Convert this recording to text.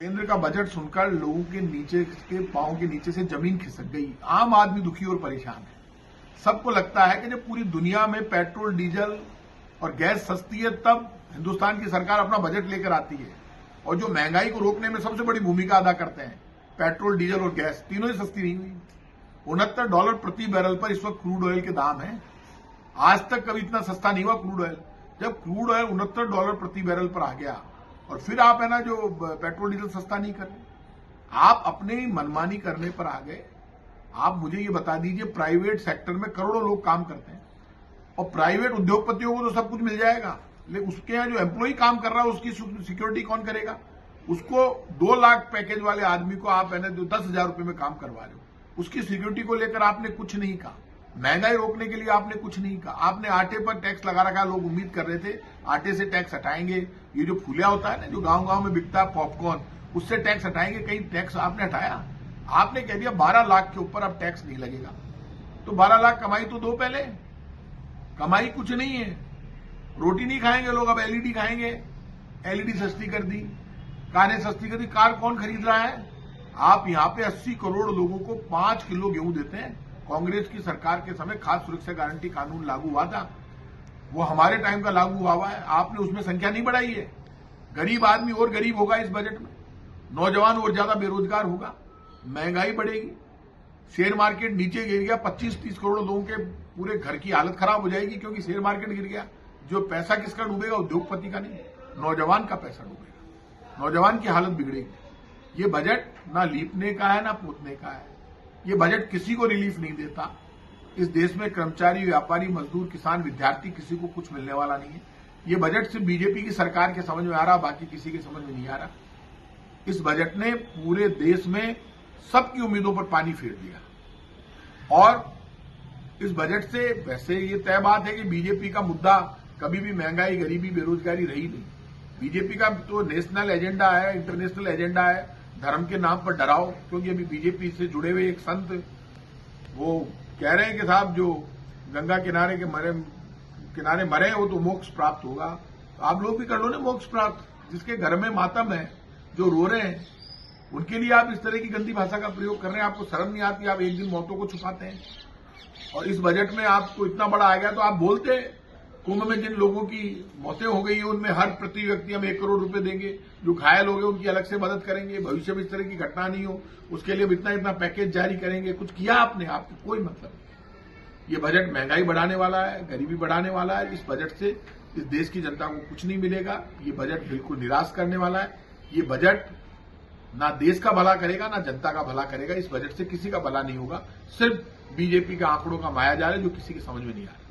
केंद्र का बजट सुनकर लोगों के नीचे के पांव के नीचे से जमीन खिसक गई। आम आदमी दुखी और परेशान है। सबको लगता है कि जब पूरी दुनिया में पेट्रोल, डीजल और गैस सस्ती है तब हिंदुस्तान की सरकार अपना बजट लेकर आती है। और जो महंगाई को रोकने में सबसे बड़ी भूमिका अदा करते हैं, पेट्रोल, डीजल और गैस, तीनों ही सस्ती नहीं हुई। $69 प्रति बैरल पर इस वक्त क्रूड ऑयल के दाम है। आज तक कभी इतना सस्ता नहीं हुआ क्रूड ऑयल। जब क्रूड ऑयल $69 प्रति बैरल पर आ गया और फिर आप है ना जो पेट्रोल डीजल सस्ता नहीं कर रहे, आप अपने मनमानी करने पर आ गए। आप मुझे ये बता दीजिए, प्राइवेट सेक्टर में करोड़ों लोग काम करते हैं और प्राइवेट उद्योगपतियों को तो सब कुछ मिल जाएगा, लेकिन उसके यहाँ जो एम्प्लॉय काम कर रहा है उसकी सिक्योरिटी कौन करेगा? उसको 2 लाख पैकेज वाले आदमी को आप है ना जो 10,000 रुपए में काम करवा रहे हो, उसकी सिक्योरिटी को लेकर आपने कुछ नहीं कहा। महंगाई रोकने के लिए आपने कुछ नहीं कहा। आपने आटे पर टैक्स लगा रखा। लोग उम्मीद कर रहे थे आटे से टैक्स हटाएंगे, ये जो फूलिया होता है ना जो गांव गांव में बिकता है पॉपकॉर्न, उससे टैक्स हटाएंगे। कहीं टैक्स आपने हटाया? आपने कह दिया 12 लाख के ऊपर अब टैक्स नहीं लगेगा। तो 12 लाख कमाई तो दो पहले। कमाई कुछ नहीं है। रोटी नहीं खाएंगे लोग, अब एलईडी खाएंगे। एलईडी सस्ती कर दी, कारें सस्ती कर दी। कार कौन खरीद रहा है? आप यहां पे 80 करोड़ लोगों को 5 किलो गेहूं देते हैं। कांग्रेस की सरकार के समय खाद्य सुरक्षा गारंटी कानून लागू हुआ था, वो हमारे टाइम का लागू हुआ है। आपने उसमें संख्या नहीं बढ़ाई है। गरीब आदमी और गरीब होगा इस बजट में, नौजवान और ज्यादा बेरोजगार होगा, महंगाई बढ़ेगी, शेयर मार्केट नीचे गिर गया, 25-30 करोड़ लोगों के पूरे घर की हालत खराब हो जाएगी क्योंकि शेयर मार्केट गिर गया। जो पैसा किसका डूबेगा? उद्योगपति का नहीं, नौजवान का पैसा डूबेगा, नौजवान की हालत बिगड़ेगी। ये बजट ना लीपने का है ना पोतने का है। ये बजट किसी को रिलीफ नहीं देता। इस देश में कर्मचारी, व्यापारी, मजदूर, किसान, विद्यार्थी, किसी को कुछ मिलने वाला नहीं है। ये बजट सिर्फ बीजेपी की सरकार के समझ में आ रहा, बाकी किसी के समझ में नहीं आ रहा। इस बजट ने पूरे देश में सबकी उम्मीदों पर पानी फेर दिया। और इस बजट से वैसे ये तय बात है कि बीजेपी का मुद्दा कभी भी महंगाई, गरीबी, बेरोजगारी रही नहीं। बीजेपी का तो नेशनल एजेंडा है, इंटरनेशनल एजेंडा है, धर्म के नाम पर डराओ। क्योंकि अभी बीजेपी से जुड़े हुए एक संत वो कह रहे हैं कि साहब जो गंगा किनारे मरे वो तो मोक्ष प्राप्त होगा। तो आप लोग भी कर लो ना मोक्ष प्राप्त। जिसके घर में मातम है, जो रो रहे हैं, उनके लिए आप इस तरह की गंदी भाषा का प्रयोग कर रहे हैं। आपको शर्म नहीं आती? आप एक दिन मौतों को छुपाते हैं और इस बजट में आपको इतना बड़ा आ गया तो आप बोलते कुंभ में जिन लोगों की मौतें हो गई है उनमें हर प्रति व्यक्ति हम 1 करोड़ रुपए देंगे, जो घायल हो गए उनकी अलग से मदद करेंगे, भविष्य में इस तरह की घटना नहीं हो उसके लिए इतना पैकेज जारी करेंगे। कुछ किया आपने? आपको कोई मतलब नहीं। ये बजट महंगाई बढ़ाने वाला है, गरीबी बढ़ाने वाला है। इस बजट से इस देश की जनता को कुछ नहीं मिलेगा। ये बजट बिल्कुल निराश करने वाला है। ये बजट ना देश का भला करेगा ना जनता का भला करेगा। इस बजट से किसी का भला नहीं होगा। सिर्फ बीजेपी के आंकड़ों का मायाजाल है जो किसी की समझ में नहीं आ रहा।